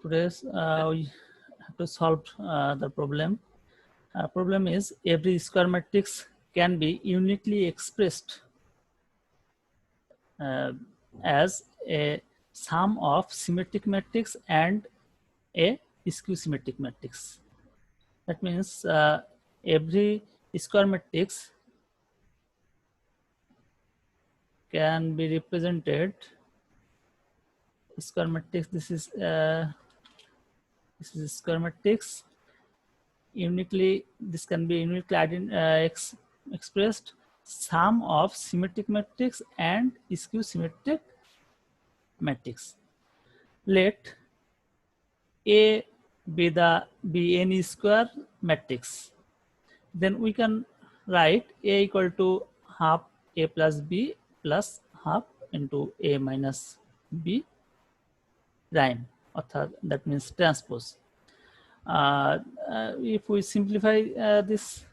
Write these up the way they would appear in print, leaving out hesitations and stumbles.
Today we have to solve the problem. Problem is every square matrix can be uniquely expressed as a sum of symmetric matrix and a skew symmetric matrix. That means every square matrix can be represented. Square matrix. This is square matrix. Uniquely, this can be uniquely expressed sum of symmetric matrix and skew symmetric matrix. Let A be any square matrix. Then we can write A equal to half A plus B plus half into A minus B prime. That means transpose. If we simplify this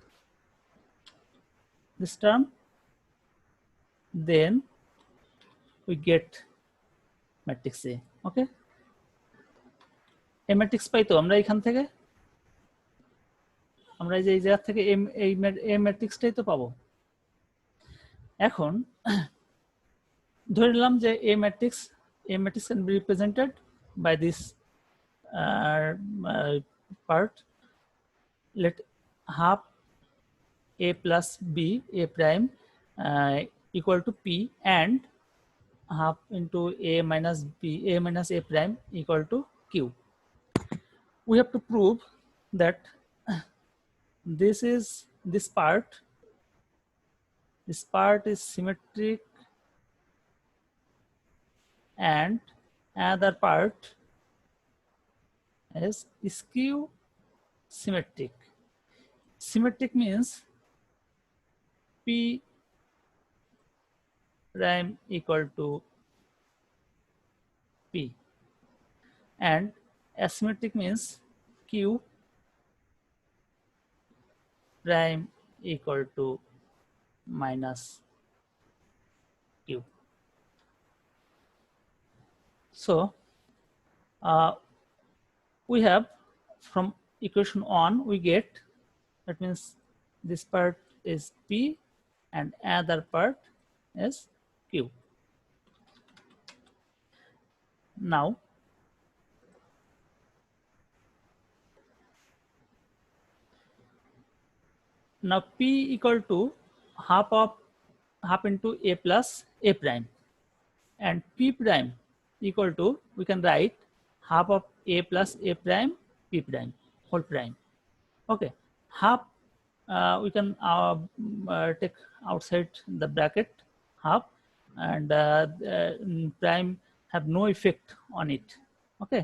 term, then we get matrix A. Okay, A matrix পাই তো আমরা এখান থেকে, আমরা এই জায়গা থেকে A ম্যাট্রিক্সটাই তো পাবো। এখন ধরে নিলাম যে A matrix can be represented by this part. Let half A plus B A prime equal to P and half into A minus B A minus A prime equal to Q. We have to prove that this part is symmetric and another part is skew symmetric. Symmetric means P prime equal to P and asymmetric means Q prime equal to minus Q. So we have from equation 1 we get, that means this part is P and another part is Q. Now P equal to half into A plus A prime, and P prime equal to, we can write half of A plus A prime P prime whole prime. Okay, half we can take outside the bracket half, and prime have no effect on it. Okay,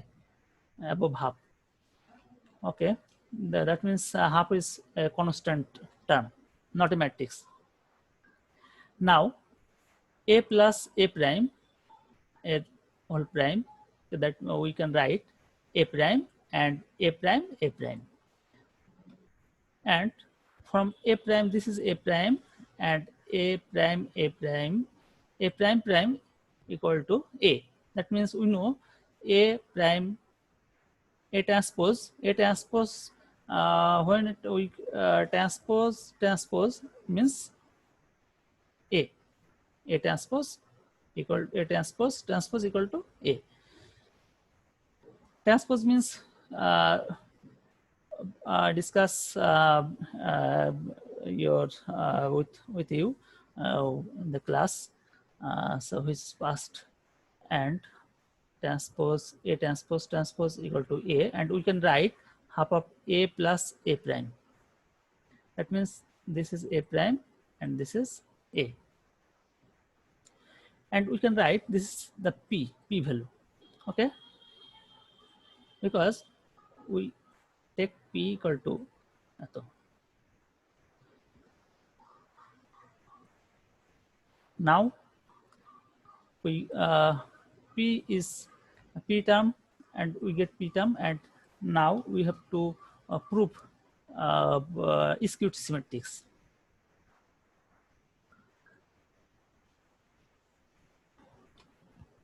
above half. Okay, that means half is a constant term, not a matrix. Now A plus A prime A whole prime, so that we can write A prime and A prime A prime, and from A prime this is A prime and A prime A prime A prime prime equal to A. That means we know A prime A transpose when we transpose means A transpose equal to A. Transpose means discuss your with you in the class, so which past, and transpose A transpose equal to A, and we can write half of A plus A prime. That means this is A prime and this is A, and we can write this is the P value. Okay, because we take P equal to now we P is a P term and we get P term, and now we have to prove skew symmetrics.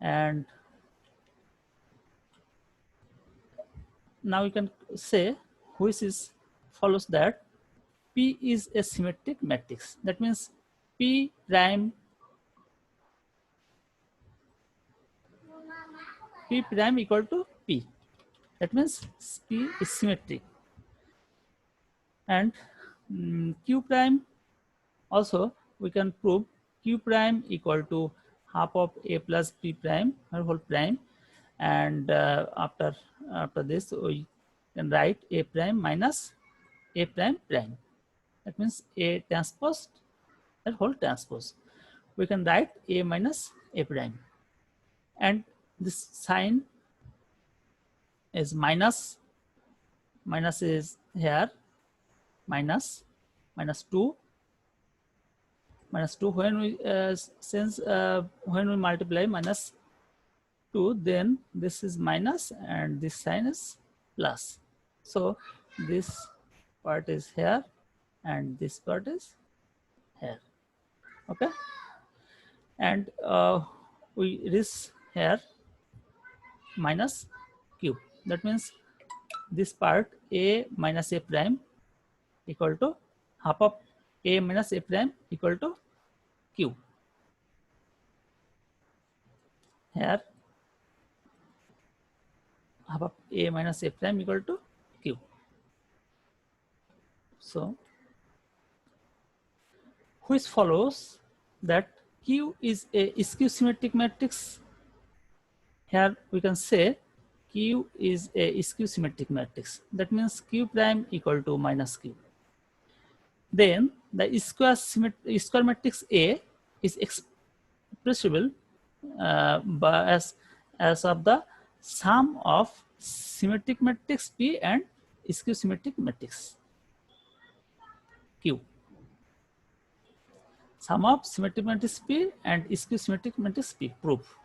And now you can say which is follows that P is a symmetric matrix. That means P prime equal to P. That means P is symmetric. And Q prime also we can prove Q prime equal to half of A plus P prime whole prime. And after this we can write A prime minus A prime prime. That means A transpose that whole transpose. We can write A minus A prime. And this sign is minus is here, minus 2 when we when we multiply minus 2, then this is minus and this sign is plus. So this part is here and this part is here. Okay, and we reach here minus q. That means this part A minus A prime equal to half of A minus A prime equal to q. Here half of A minus A prime equal to q. So which follows that Q is a skew symmetric matrix. Here we can say Q is a skew symmetric matrix. That means Q prime equal to minus Q. Then the square matrix A is expressible as of the sum of symmetric matrix P and skew symmetric matrix Q. Sum of symmetric matrix P and skew symmetric matrix P. Proof.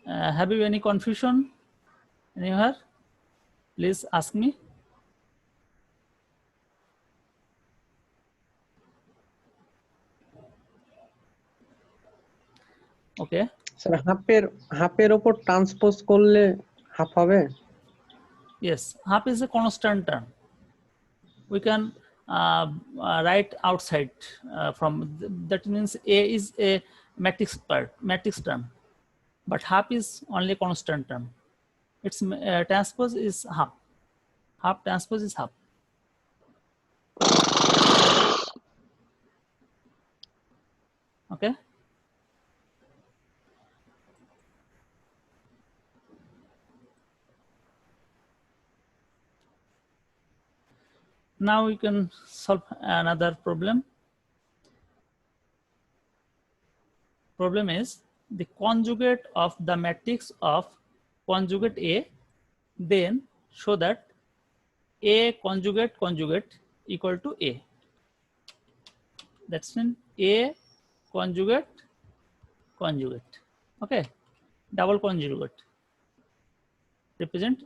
Have you any confusion anywhere? Please ask me. Okay. Sir, হাফের উপর transpose করলে half হবে? Yes, half is a constant term. We can write outside from that means A is a matrix term, but half is only constant term. Its transpose is half. Half transpose is half. Okay. Now we can solve another problem. Problem is the conjugate of the matrix of conjugate A, then show that A conjugate equal to A. That's mean A conjugate. Okay, double conjugate represent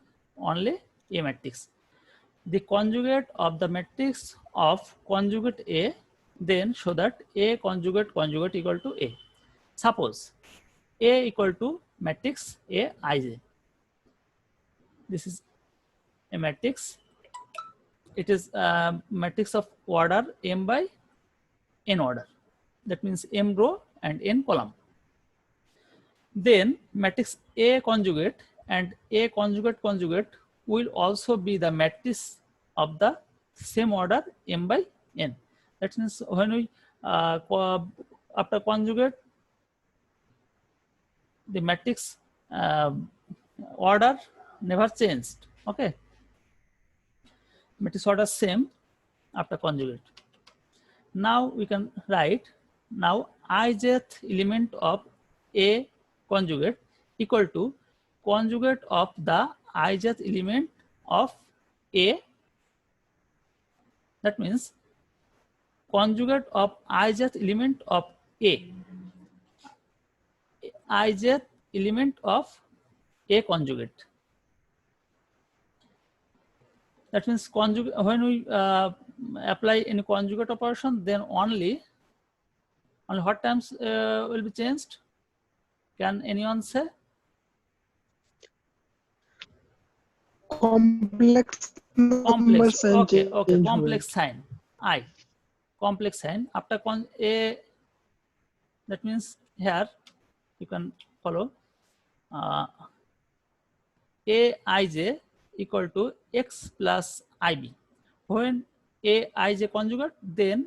only A matrix. The conjugate of the matrix of conjugate A, then show that A conjugate equal to A. Suppose A equal to matrix A Ij. This is a matrix. It is a matrix of order m by n order. That means m row and n column. Then matrix A conjugate and A conjugate will also be the matrix of the same order m by n. That means when we after conjugate, the matrix order never changed. Okay, matrix order same after conjugate. Now we can write now ijth element of A conjugate equal to conjugate of the ijth element of A. That means conjugate of ijth element of A. Ijth element of A conjugate. That means conjugate, when we apply any conjugate operation, then only what terms will be changed? Can anyone say? Complex Complex. numbers and Okay, change okay. হবে। Complex sign. I. Complex sign after a. That means here you can follow uh, aij equal to x plus ib. When aij conjugate, then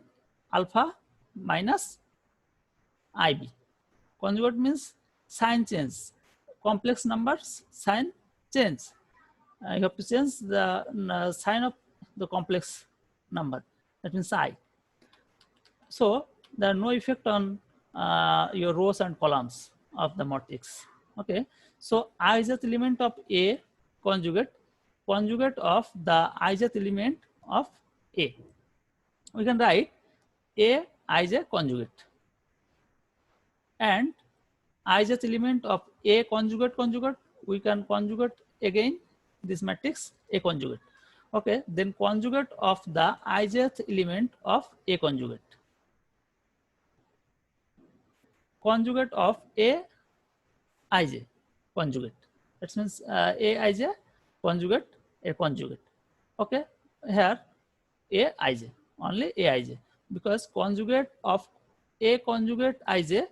alpha minus ib. Conjugate means sign change. Complex numbers sign change. You have to change the sign of the complex number. That means I. So there are no effect on your rows and columns of the matrix. Okay. So ijth element of A conjugate of the ijth element of A. We can write A ij conjugate, and ijth element of A conjugate we can conjugate again this matrix A conjugate. Okay, then conjugate of the ijth element of A conjugate. Conjugate of A ij conjugate. That means A ij conjugate A conjugate. Okay, here A ij, only A ij, because conjugate of A conjugate ij,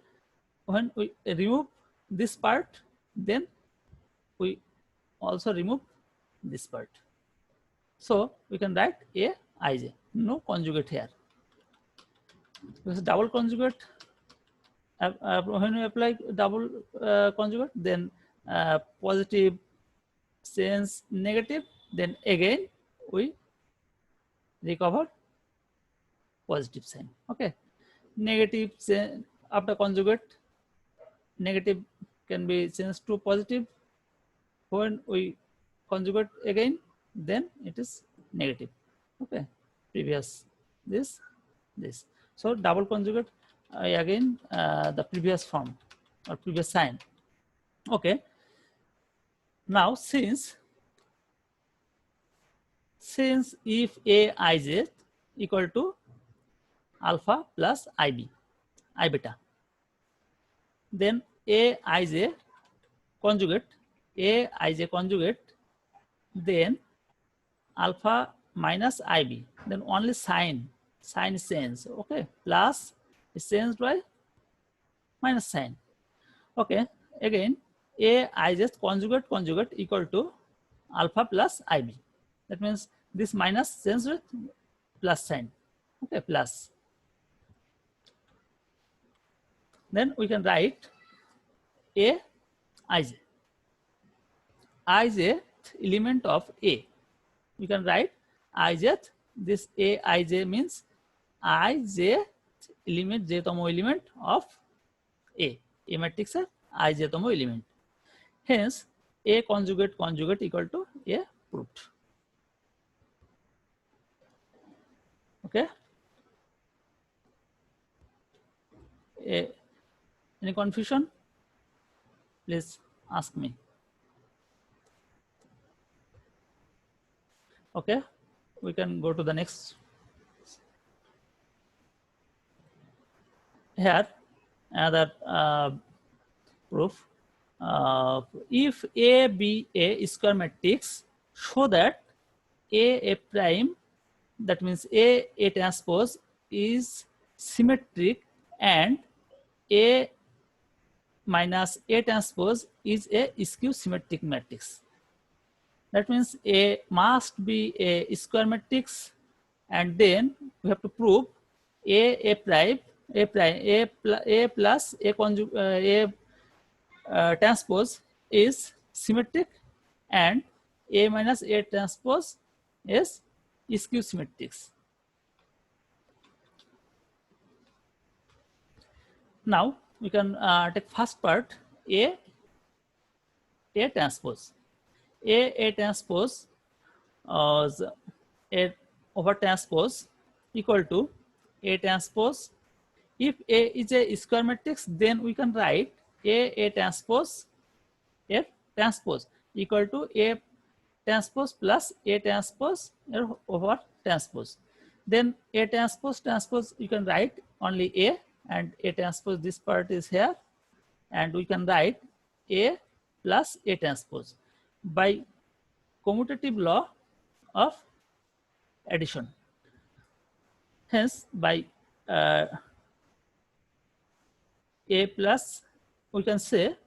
when we remove this part, then we also remove this part. So we can write A ij, no conjugate here. Because double conjugate, when we apply double conjugate, then positive change negative, then again we recover positive sign. Okay, negative after conjugate, negative can be changed to positive. When we conjugate again, then it is negative. Okay, previous this. So double conjugate again the previous form or previous sign. Okay, now since if A ij equal to alpha plus ib, I beta, then A ij conjugate, then alpha minus ib, then only sign is changed. Okay, plus is changed by minus sign. Okay, again A ij conjugate equal to alpha plus ib. That means this minus changed with plus sign. Okay, plus. Then we can write A ij. Ijth element of A. We can write ijth. This A ij means ijth element, jtamo element of A. A matrix है ijtamo element. Hence, A conjugate equal to A proved. Okay. Any confusion? Please ask me. Okay, we can go to the next. Here, another proof. If A be a square matrix, show that A prime, that means A transpose is symmetric, and A minus A transpose is a skew symmetric matrix. That means A must be a square matrix, and then we have to prove A plus A conjugate transpose is symmetric, and A minus A transpose is skew symmetric. Now we can take first part, A transpose. A transpose A over transpose equal to A transpose. If A is a square matrix, then we can write A transpose F transpose equal to A transpose plus A transpose over transpose. Then A transpose you can write only A, and A transpose, this part is here, and we can write A plus A transpose by commutative law of addition. Hence, by A plus, we can say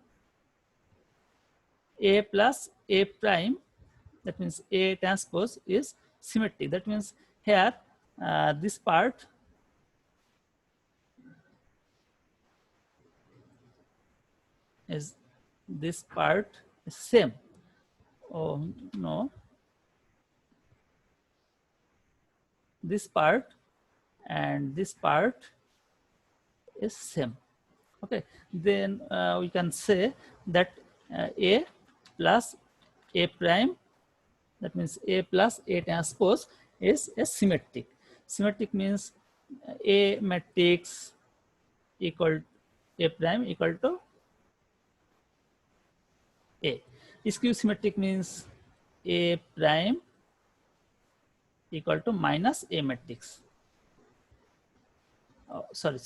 A plus A prime, that means A transpose is symmetric. That means here this part is same. Oh no, this part and this part is same. Okay, then we can say that A plus A prime, that means A plus A transpose is a symmetric. Symmetric means A matrix equal A prime equal to A. Skew symmetric means A prime equal to minus A matrix. Oh, sorry,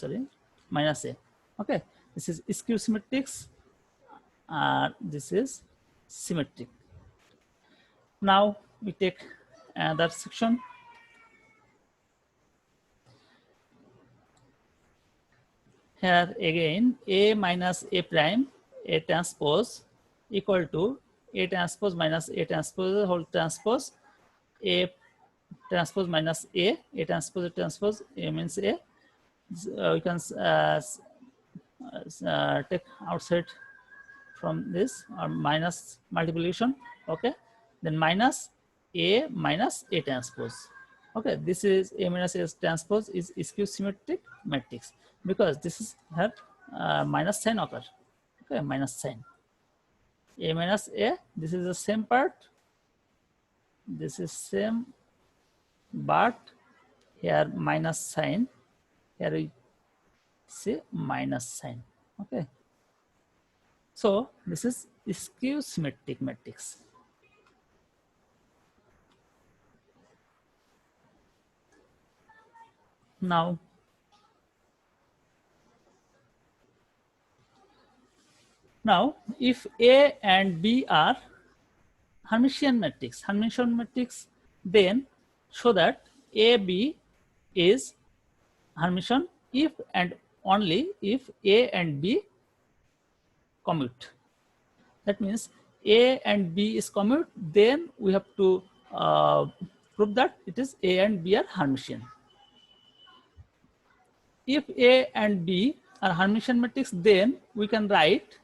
minus A. Okay, this is skew symmetrics. This is symmetric. Now we take another section. Here again, A minus A prime A transpose equal to A transpose minus A transpose whole transpose A transpose minus A transpose A means A. We can take outside from this or minus multiplication. Okay, then minus A transpose. Okay, this is A minus A transpose is skew symmetric matrix because this is have minus sign occur. Okay, minus sign. A minus A, this is the same part. This is same, but here minus sign. Here we see minus sign. Okay. So this is skew symmetric matrix. Now, if A and B are Hermitian matrix, then show that AB is Hermitian if and only if A and B commute. That means A and B is commute, then we have to prove that it is A and B are Hermitian. If A and B are Hermitian matrix, then we can write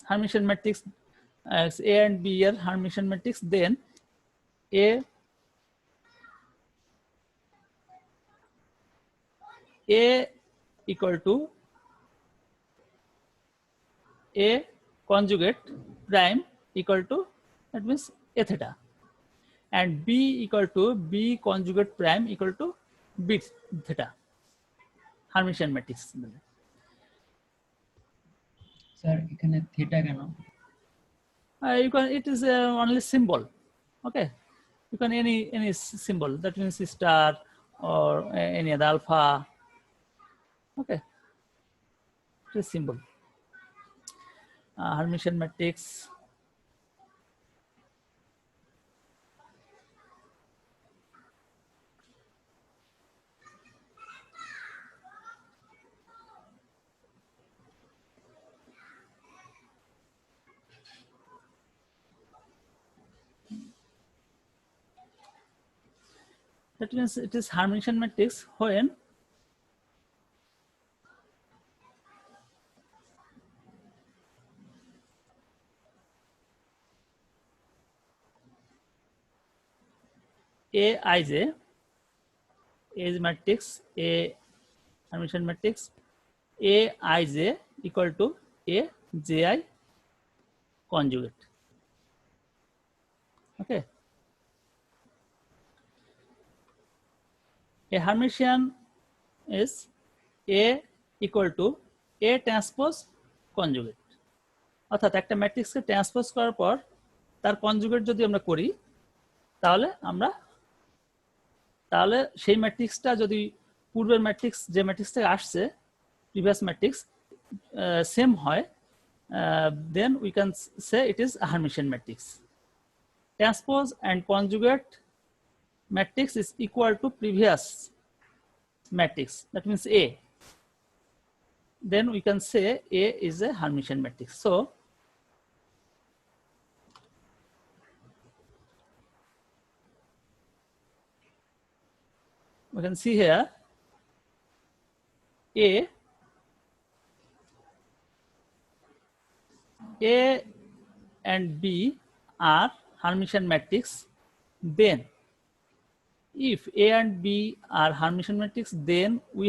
Hermitian matrix as A and B are Hermitian matrix, then A equal to A conjugate prime equal to, that means A theta, and B equal to B conjugate prime equal to B theta, Hermitian matrix. Sir এখানে theta কেন? You can, it is only symbol. Okay, you can any symbol, that means star or any other alpha. Okay, it is symbol. Hermitian matrix. That means it is Hermitian matrix when Aij, A is matrix, A Hermitian matrix, Aij equal to Aji conjugate. Okay. A Hermitian is A equal to A transpose conjugate. অর্থাৎ একটা ম্যাট্রিক্সকে transpose করার পর তার conjugate যদি আমরা করি তাহলে সেই ম্যাট্রিক্সটা যদি পূর্বের ম্যাট্রিক্স যে ম্যাট্রিক্স থেকে আসছে প্রিভিয়াস ম্যাট্রিক্স সেম হয়, then we can say it is a Hermitian matrix. Transpose and conjugate matrix is equal to previous matrix, that means A. Then we can say A is a Hermitian matrix. So we can see here A and B are Hermitian matrix. Then if A and B are Hermitian matrix, then we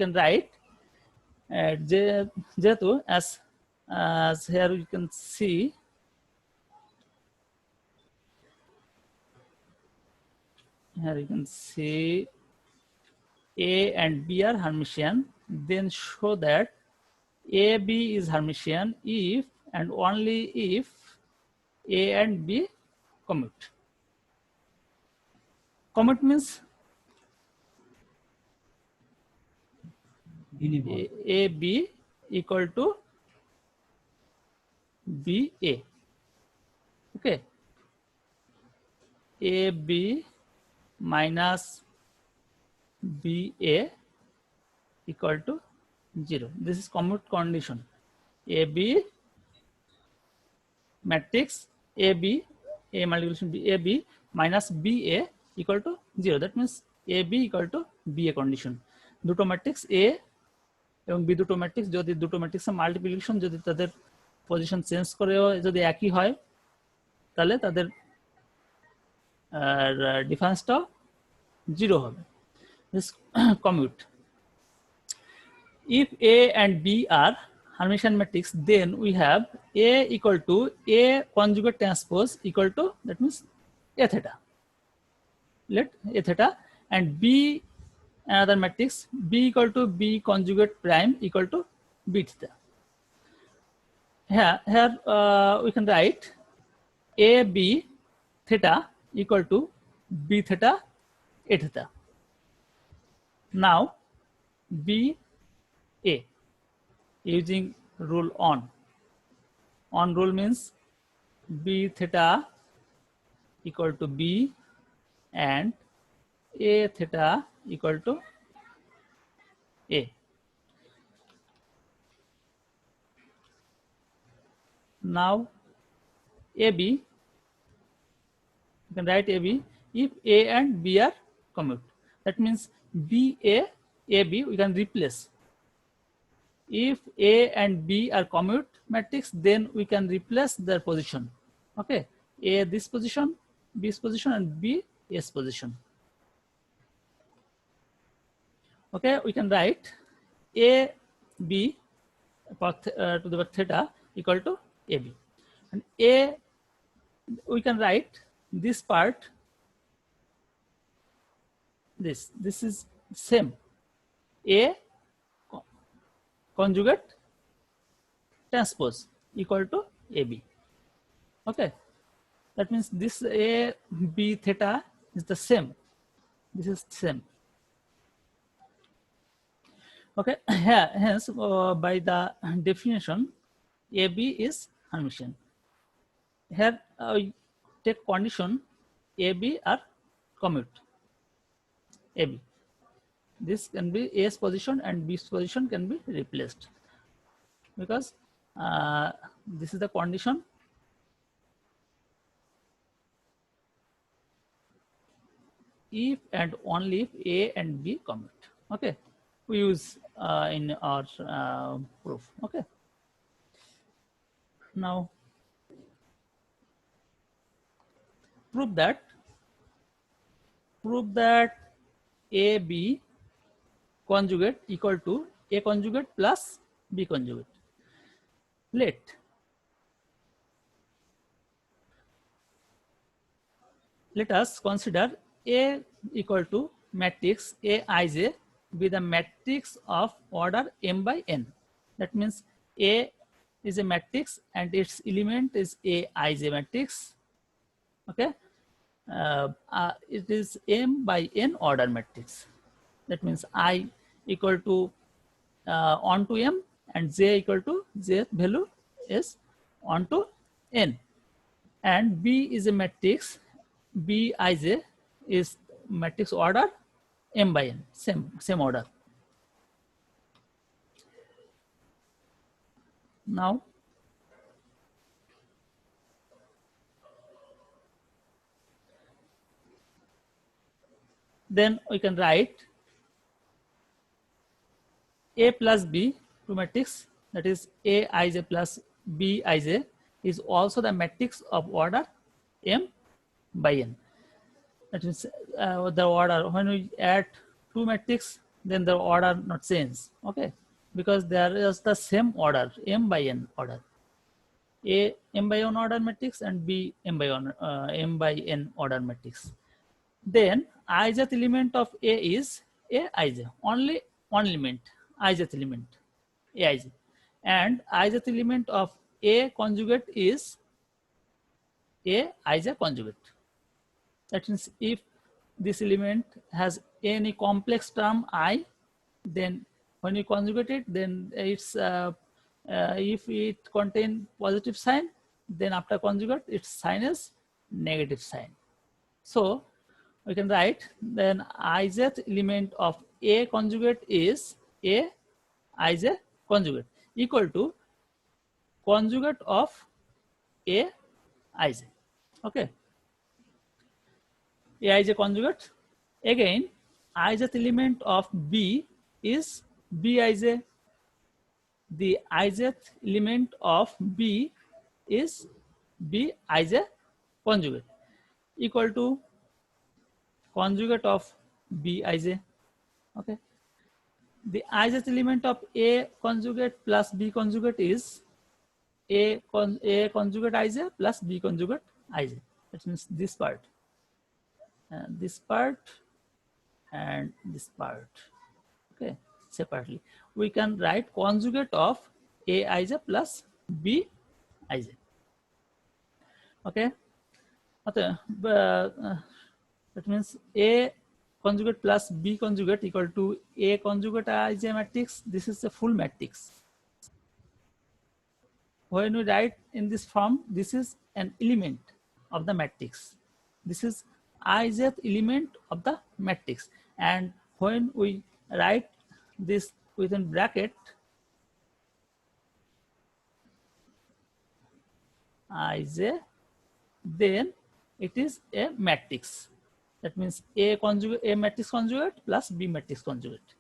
can write যেহেতু as here you can see A and B are Hermitian, then show that AB is Hermitian if and only if A and B commute. Commute means AB equal to BA. Okay. AB minus BA equal to 0. This is commute condition. AB matrix AB, A multiplication B, AB minus BA equal to 0. That means AB equal to BA condition. দুটো matrix A এবং B দুটো matrix, যদি দুটো ম্যাট্রিক্সের multiplication যদি তাদের position change করেও যদি একই হয় তাহলে তাদের ডিফারেন্সটাও 0 হবে। This commute. If A and B are Hermitian matrix, then we have A equal to A conjugate transpose equal to, that means A theta. Let A theta, and B another matrix B equal to B conjugate prime equal to B theta. Here we can write A B theta equal to B theta A theta. Now B A using rule on. On rule means B theta equal to B and A theta equal to A. Now AB, you can write AB if A and B are commute. That means BA, AB we can replace. If A and B are commute matrix, then we can replace their position. Okay, A this position, B's position, and B S position. Okay, we can write A B to the power theta equal to AB, and A we can write this part. This is same A conjugate transpose equal to AB. Okay, that means this A B theta is the same. This is same. Okay, hence by the definition AB is Hermitian. Here take condition AB are commute. AB, this can be A's position and B's position can be replaced, because this is the condition if and only if A and B commute. Okay, we use in our proof. Okay, now prove that AB conjugate equal to A conjugate plus B conjugate. Let us consider A equal to matrix Aij be the matrix of order m by n. That means A is a matrix and its element is Aij matrix. Okay, it is m by n order matrix. That means I equal to 1 to m and j equal to j value is 1 to n. And B is a matrix, Bij is matrix order m by n, same order. Now then we can write A plus B to matrix, that is Aij plus Bij is also the matrix of order m by n. That means the order, when we add two matrix, then the order not change, okay, because there is the same order, m by n order. A m by n order matrix and B m by n order matrix. Then ijth element of A is Aij, only one element, ijth element Aij, and ijth element of A conjugate is Aij conjugate. That means if this element has any complex term I, then when you conjugate it, then it's if it contain positive sign, then after conjugate its sign is negative sign. So we can write then ijth element of A conjugate is Aij conjugate equal to conjugate of Aij. Okay. Aij conjugate. Again, ijth element of B is Bij. The ijth element of B is Bij conjugate equal to conjugate of Bij. Okay. The ijth element of A conjugate plus B conjugate is A conjugate Ij plus B conjugate Ij. That means this part. This part and this part, okay, separately. We can write conjugate of Aij plus Bij. Okay, that means A conjugate plus B conjugate equal to A conjugate Ij matrix. This is a full matrix. When we write in this form, this is an element of the matrix. This is ijth element of the matrix, and when we write this within bracket Ij, then it is a matrix. That means A matrix conjugate plus B matrix conjugate.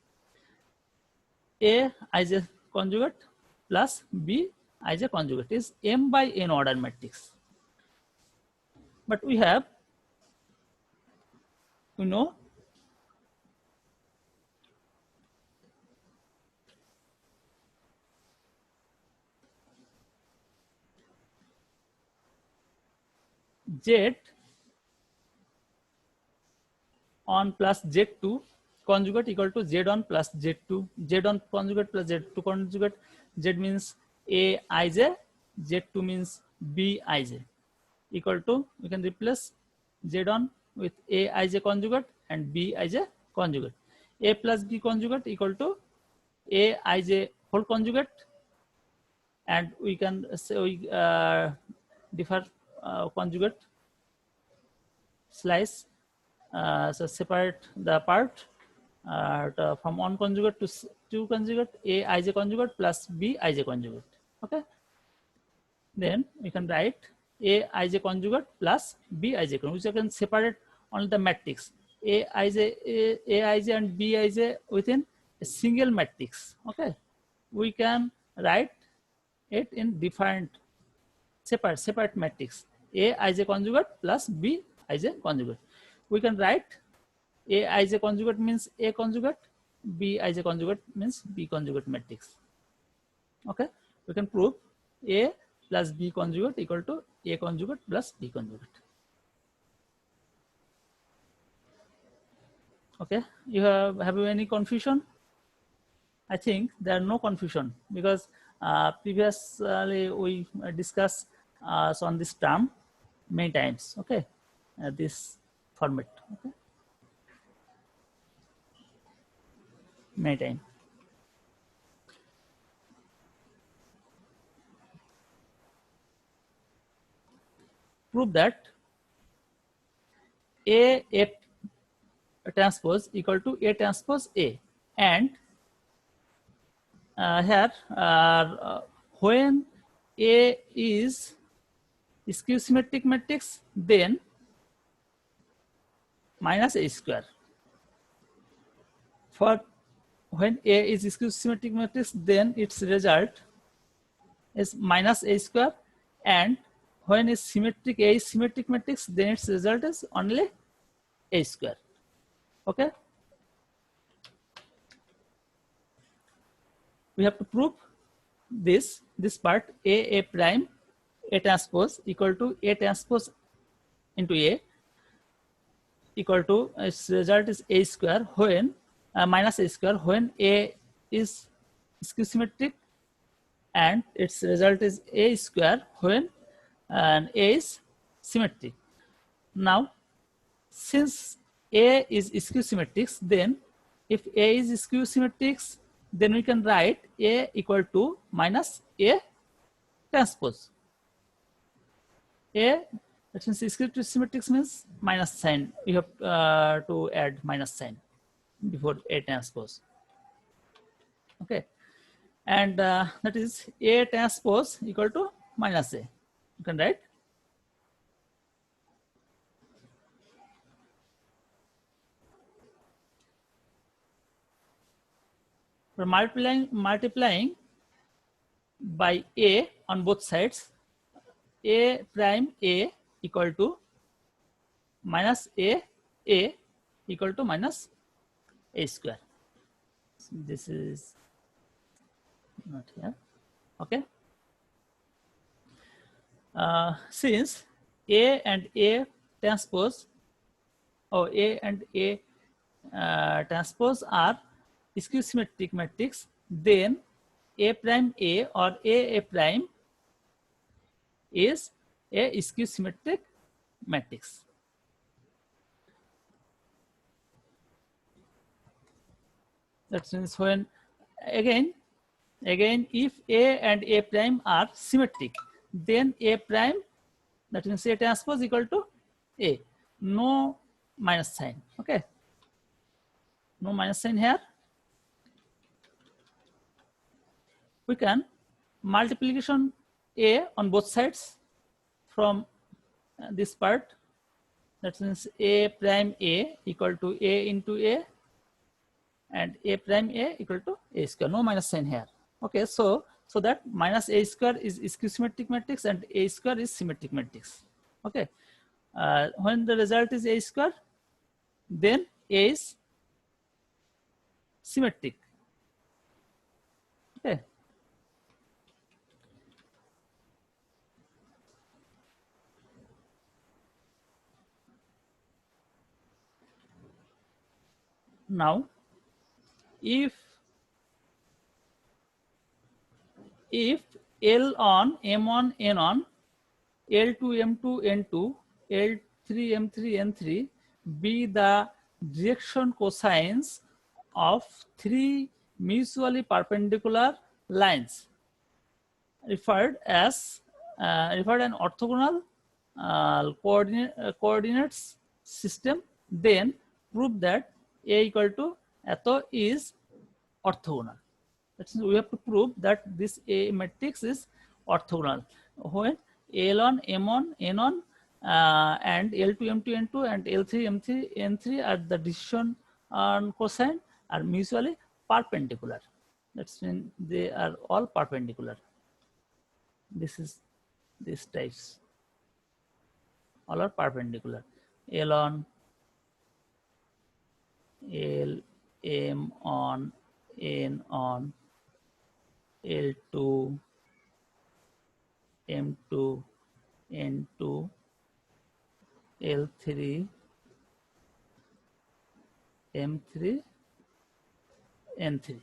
Aij conjugate plus B Ij conjugate is m by n order matrix. But we know Z on plus Z2 conjugate equal to Z on plus Z2. Z on conjugate plus Z2 conjugate. Z means Aij, Z2 means Bij equal to, we can replace Z on with Aij conjugate and Bij conjugate. A plus B conjugate equal to Aij whole conjugate, and we can say we differ conjugate slice, so separate the part from one conjugate to two conjugate, Aij conjugate plus Bij conjugate. Okay, then we can write Aij conjugate plus Bij conjugate, which I can separate only the matrix Aij and Bij within a single matrix. Okay, we can write it in different separate matrix Aij conjugate plus Bij conjugate. We can write Aij conjugate means A conjugate, Bij conjugate means B conjugate matrix. Okay, we can prove A plus B conjugate equal to A conjugate plus B conjugate. Okay, have you any confusion? I think there are no confusion, because previously we discussed on this term many times. Okay, this format. Okay. many times. Prove that A F transpose equal to A transpose A, and here when A is skew symmetric matrix, then minus A square. For when A is skew symmetric matrix, then its result is minus A square, and when is symmetric, A is symmetric matrix, then its result is only A square. Okay, we have to prove this part A prime A transpose equal to A transpose into A equal to its result is A square when minus A square when A is skew symmetric, and its result is A square when A is symmetric. Now, since A is skew symmetric, then if A is skew symmetric, then we can write A equal to minus A transpose. A, that means skew symmetric means minus sign. You have to add minus sign before A transpose. Okay, and that is A transpose equal to minus A. You can write. For multiplying by A on both sides, A prime A equal to minus A equal to minus A square. So this is not here. Okay. Since A and A transpose, or A and A transpose are skew symmetric matrix, then A prime A or A prime is a skew symmetric matrix. That means when again if A and A prime are symmetric, then A prime, that means A transpose equal to A, no minus sign. Okay, no minus sign here. We can multiplication A on both sides from this part. That means A prime A equal to A into A, and A prime A equal to A square. No minus sign here. Okay, so that minus A square is skew symmetric matrix and A square is symmetric matrix. Okay, when the result is A square, then A is symmetric. Okay. Now, if L on M1 N on, L2 M2 N2, L3 M3 N3 be the direction cosines of three mutually perpendicular lines referred as an orthogonal coordinates system, then prove that A equal to eto is orthogonal. That means we have to prove that this A matrix is orthogonal when L1 M1 N1 and L2 M2 N2 and L3 M3 N3 are the decision cosine are mutually perpendicular. That's when they are all perpendicular. This is this types. All are perpendicular. L on, L, M on, N on, L2, M2, N2, L3, M3, N3.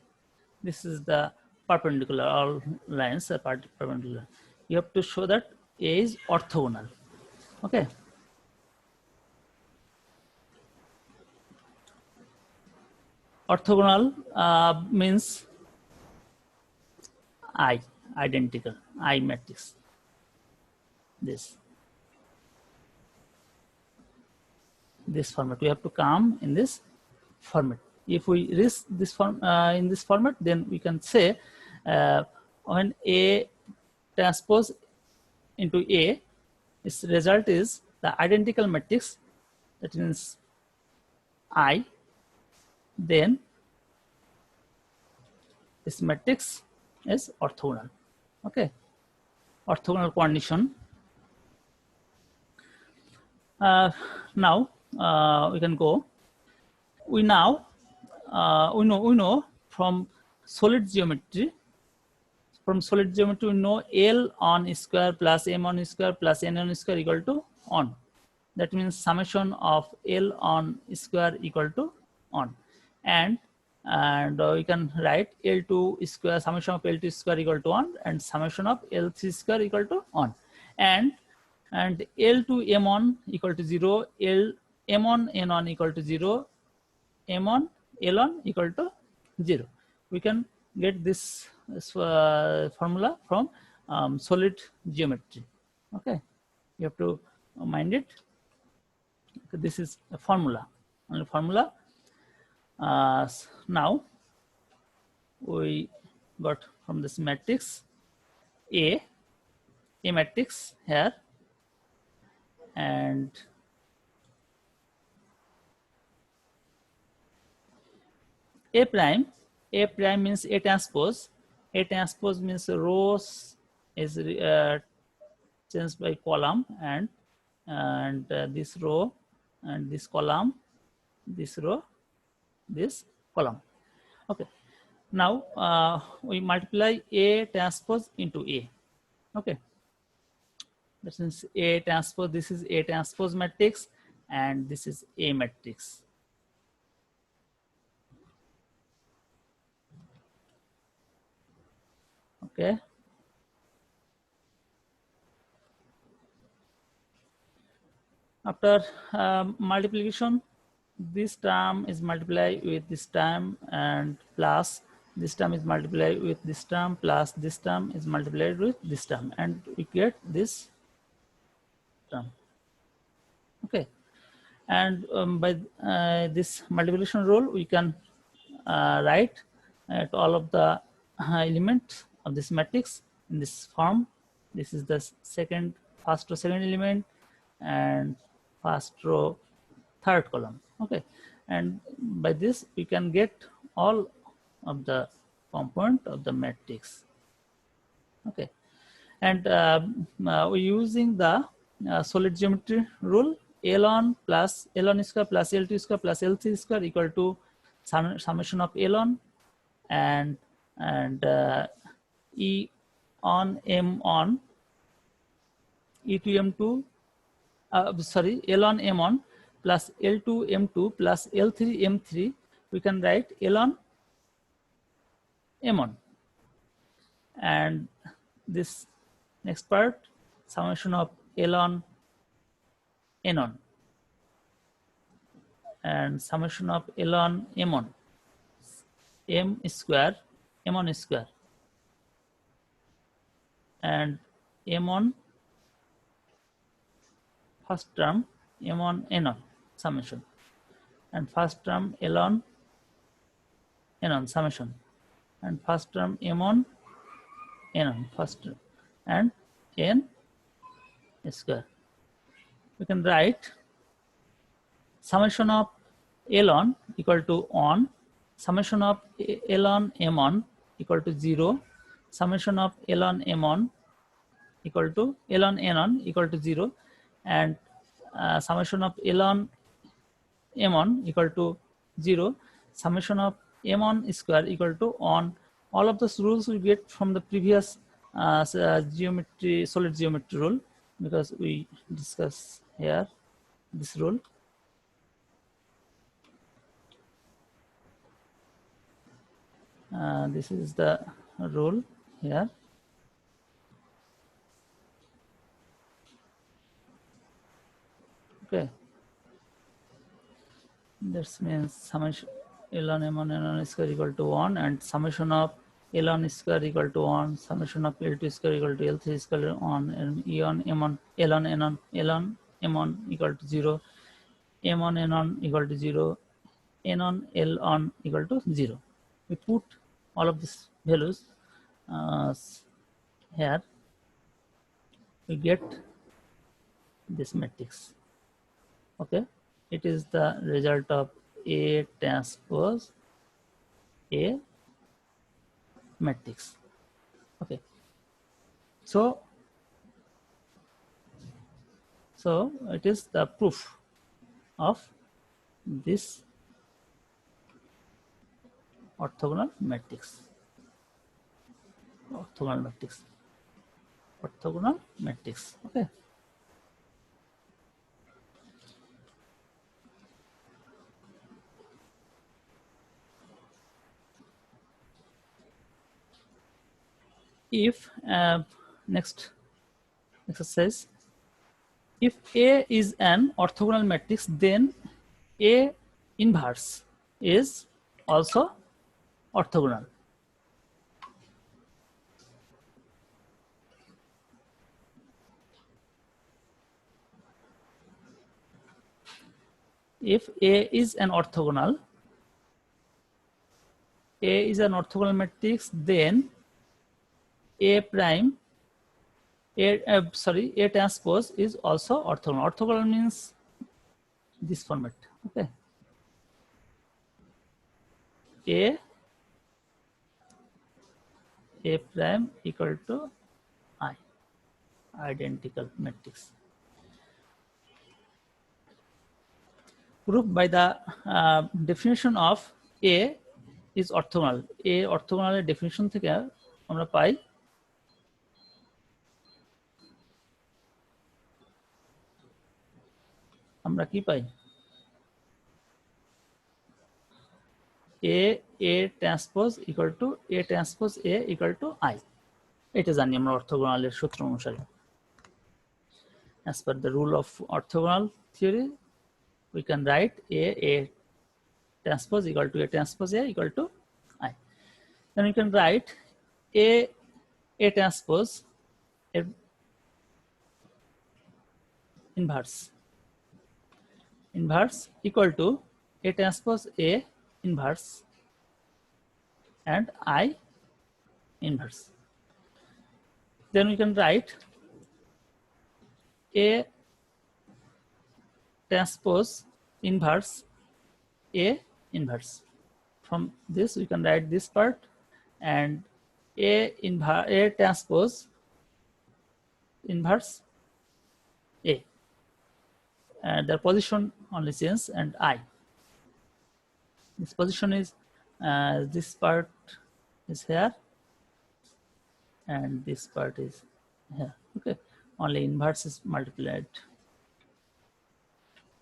This is the perpendicular, all lines are perpendicular. You have to show that A is orthogonal. Okay. orthogonal means identical I matrix. This format, we have to come in this format. If we reach this form in this format, then we can say when A transpose into A, its result is the identical matrix, that means I, then this matrix is orthogonal. Okay, orthogonal condition. Now we can go. We know from solid geometry. From solid geometry, we know L on square plus M on square plus N on square equal to 1. That means summation of L on square equal to 1. And we can write L2 square, summation of L2 square equal to 1, and summation of L3 square equal to 1. And L2 M1 equal to 0, M1 N1 equal to 0, M1 L1 equal to 0. We can get this formula from solid geometry. Okay, you have to mind it. Okay, this is a formula, only formula. Now we got from this matrix A matrix here, and A prime means A transpose. A transpose means rows is changed by column, and this row and this column, this row, this column. Okay, now we multiply A transpose into A. Okay, that means A transpose, this is A transpose matrix, and this is A matrix. Okay, after multiplication, this term is multiplied with this term, and plus this term is multiplied with this term, plus this term is multiplied with this term, and we get this term. Okay, and by this multiplication rule, we can write all of the elements of this matrix in this form. This is the first row second element, and first row third column. Okay, and by this we can get all of the component of the matrix. Okay, and we're using the solid geometry rule. L1 plus L1 square plus L2 square plus L3 square equal to summation of L1 and E on M on E2 M2 sorry, L1 M1 plus L2 M2 plus L3 M3. We can write L1 M1, and this next part summation of L1 N1 and summation of L1 M1 M square M1 square, and M1 first term M1 N1 summation, and first term L1 N1 summation, and first term M1 N1 first term, and N square. We can write summation of L1 equal to 1, summation of L1 M1 equal to 0, summation of L1 M1 equal to L1 N1 equal to 0, and summation of L1 M1 equal to 0, summation of M1 square equal to 1. All of those rules we get from the previous geometry, solid geometry rule, because we discuss here this rule. This is the rule here. Okay, that means summation ln m1 n1 square equal to 1, and summation of ln square equal to 1, summation of L2 square equal to L3 square 1, and e1 m1 ln n1 ln m1 equal to 0, m1 n1 equal to 0, n1 ln equal to 0. We put all of these values here, we get this matrix. Okay, it is the result of A transpose A matrix. Okay, so it is the proof of this orthogonal matrix. Orthogonal matrix. Okay. If next exercise, if A is an orthogonal matrix, then A inverse is also orthogonal. If A is an orthogonal matrix, then A transpose is also orthogonal. Orthogonal means this format. Okay. A prime equal to I, identical matrix. Proof by the definition of A is orthogonal. A orthogonal definition থেকে আমরা পাই আমরা কি পাই A transpose equal to A transpose A equal to I. এটা জানি আমরা অর্থোগোনালের সূত্র অনুসারে। As per the rule of orthogonal theory, we can write A transpose equal to A transpose A equal to I. Then we can write A transpose inverse equal to A transpose A inverse and I inverse. Then we can write A transpose inverse A inverse. From this we can write this part, and A transpose inverse A, and their position only change, and I. This position is this part is here and this part is here. Okay, only inverse is multiplied,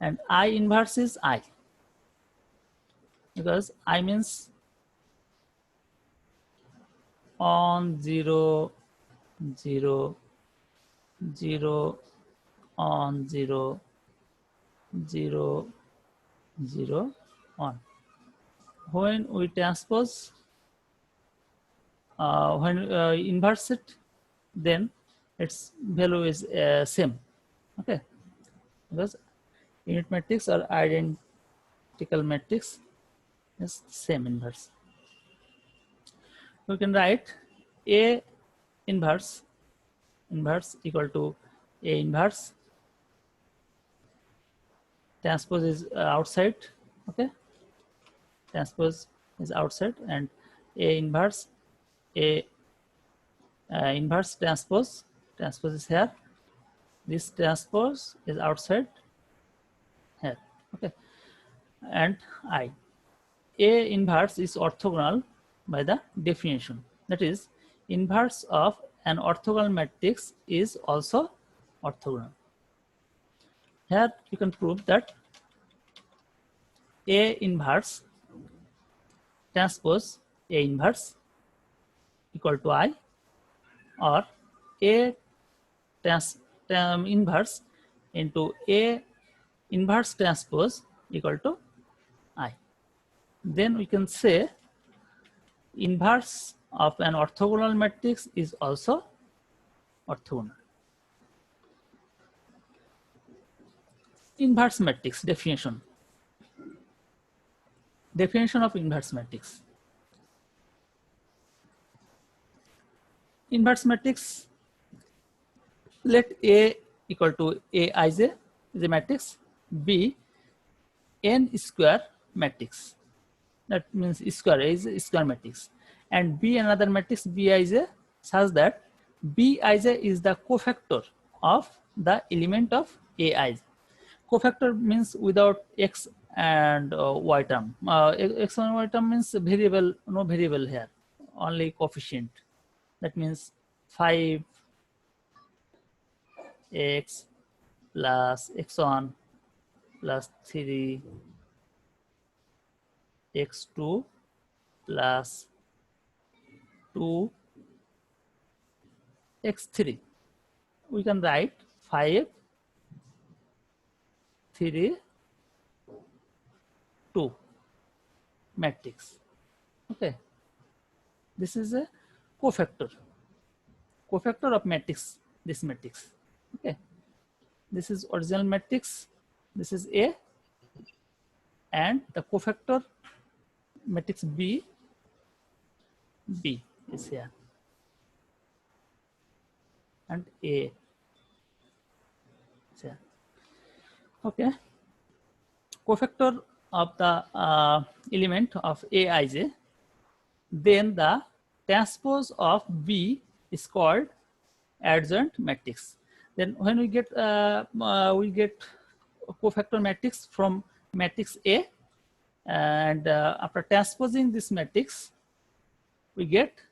and I inverse is I, because I means on 0 0 0 on 0 0 0 1. When we transpose when inverse it, then its value is same. Okay, because unit matrix or identical matrix is same inverse. We can write A inverse equal to A inverse transpose is outside. Okay, transpose is outside, and A inverse inverse transpose is here, this transpose is outside here. Okay, and I. A inverse is orthogonal by the definition, that is, inverse of an orthogonal matrix is also orthogonal. Here you can prove that A inverse transpose A inverse equal to I, or A inverse into A inverse transpose equal to I. then we can say inverse of an orthogonal matrix is also orthogonal. Inverse matrix definition. Definition of inverse matrix. Inverse matrix, let A equal to Aij is a matrix, B n square matrix, that means square is a square matrix, and B another matrix Bij such that Bij is the cofactor of the element of Ai. Cofactor means without x and y term. X and y term means variable, no variable here, only coefficient. That means 5x plus x1 plus 3x2 plus 2x3. We can write 5, 3, 2 matrix. Okay, this is a cofactor of matrix, this matrix. Okay, this is original matrix, this is A, and the cofactor matrix B is here, and A is here. Okay, cofactor of the element of Aij, then the transpose of B is called adjoint matrix. Then when we get cofactor matrix from matrix A, and after transposing this matrix, we get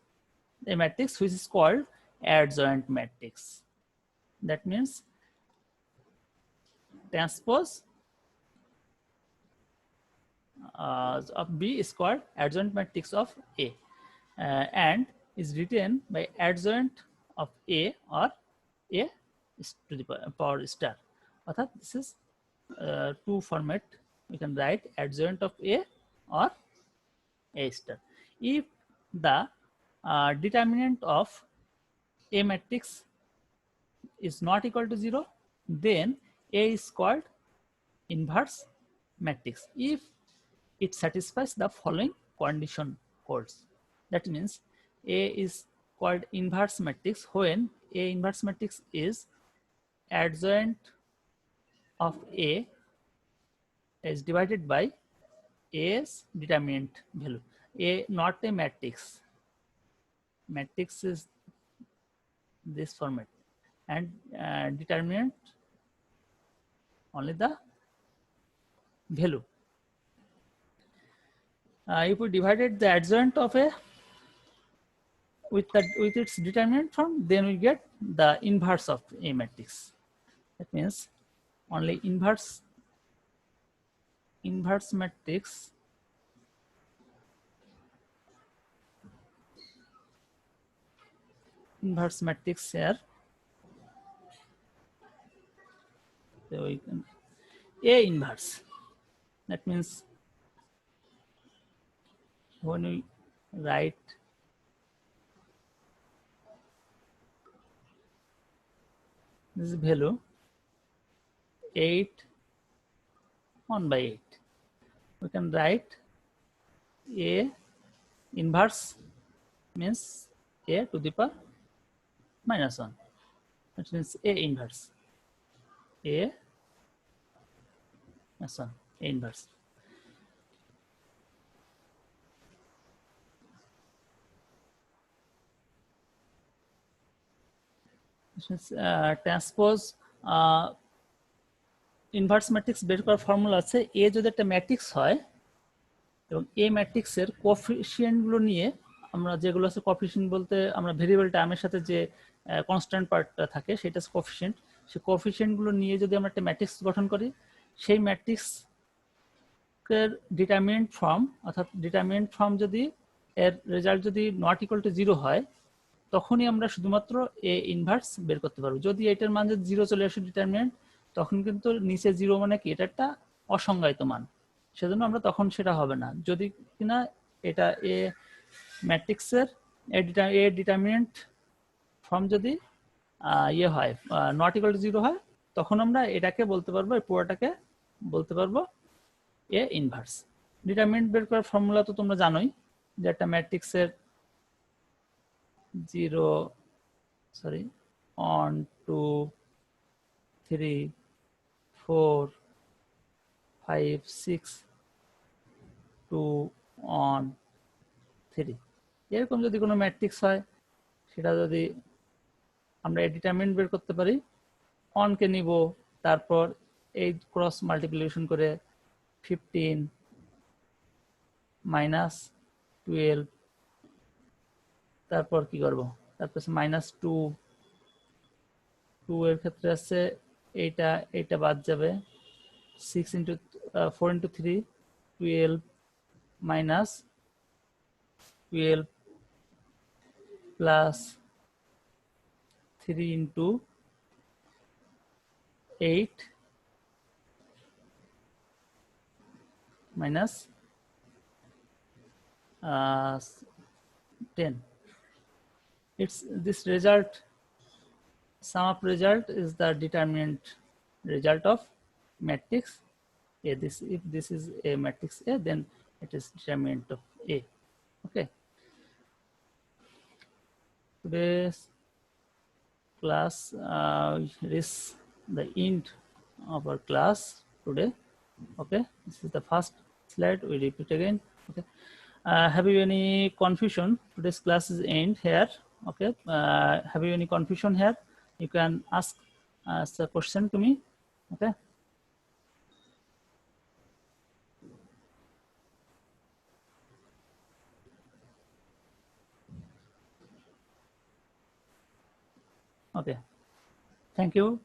a matrix which is called adjoint matrix. That means transpose of B is called adjoint matrix of A, and is written by adjoint of A or A to the power star. Orthat this is two format. We can write adjoint of A or A star. If the determinant of A matrix is not equal to 0, then A is called inverse matrix if it satisfies the following condition holds. That means A is called inverse matrix when A inverse matrix is adjoint of A is divided by A's determinant value. A not a matrix. Matrix is this format, and determinant only the value. If we divided the adjoint of A with its determinant form, then we get the inverse of A matrix. That means only inverse matrix here. So we can A inverse. That means when we write this value 8 1 by 8, we can write A inverse means A to the power minus 1. That means A inverse. A minus 1, A inverse. Transpose inverse matrix বের করার formula আছে এ যদি একটা matrix হয় এবং এ ম্যাট্রিক্সের কোএফিসিয়েন্টগুলো নিয়ে আমরা যেগুলো আছে কোএফিসিয়েন্ট বলতে আমরা ভেরিয়েবল টার্মের সাথে যে কনস্ট্যান্ট পার্টটা থাকে সেটা কোএফিসিয়েন্ট, সেই কোএফিসিয়েন্টগুলো নিয়ে যদি আমরা একটা ম্যাট্রিক্স গঠন করি সেই ম্যাট্রিক্সের ডিটারমিনেন্ট ফর্ম অর্থাৎ ডিটারমিনেন্ট ফর্ম যদি এর রেজাল্ট যদি নট ইকুয়াল টু 0 হয় তখনই আমরা শুধুমাত্র এ ইনভার্স বের করতে পারবো। যদি এটার মান যদি 0 চলে আসে ডিটারমিনেন্ট তখন কিন্তু নিচে 0 মানে কি এটা একটা অসংজ্ঞায়িত মান, সেজন্য আমরা তখন সেটা হবে না যদি কিনা এটা এ ম্যাট্রিক্সের এ ডিটারমিনেন্ট ফর্ম যদি ইয়ে হয় নট ইকুয়াল টু 0 হয়, তখন আমরা এটাকে বলতে পারবো, এই পুরোটাকে বলতে পারবো এ ইনভার্স। ডিটারমিনেন্ট বের করার ফর্মুলা তো তোমরা জানোই, যে একটা ম্যাট্রিক্সের 0 সরি 1 2 3 4 5 6 2 1 3 এরকম যদি কোনো ম্যাট্রিক্স হয়, সেটা যদি আমরা ডিটারমিনেন্ট বের করতে পারি, অনকে নিব, তারপর এই ক্রস মাল্টিপ্লিকেশন করে 15 মাইনাস 12, তারপর কি করব, তারপর মাইনাস 2 এর ক্ষেত্রে আছে এইটা বাদ যাবে, 6 into 4 into 3 12 minus 12 plus 3 into 8 minus 10. It's this result, sum of result is the determinant result of matrix A. If this is a matrix A, then it is determinant of A. Okay. Today's class is the end of our class today. Okay, this is the first slide, we repeat again. Okay, have you any confusion? Today's class is end here. Okay, have you any confusion here? You can ask a question to me. Okay. Okay, thank you.